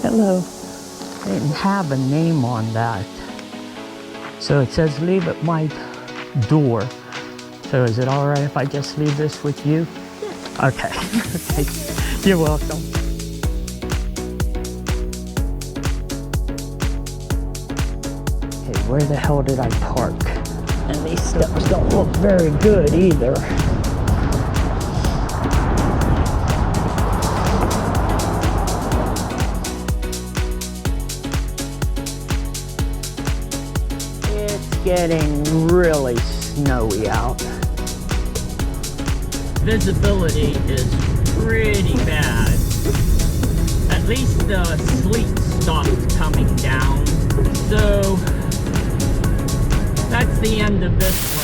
Hello. They didn't have a name on that. So it says leave at my door. So is it all right if I just leave this with you? Yeah. Okay. Okay. You're welcome. Okay, where the hell did I park? And these steps don't look very good either. It's getting really snowy out. Visibility is pretty bad. At least the sleet stopped coming down. So that's the end of this one.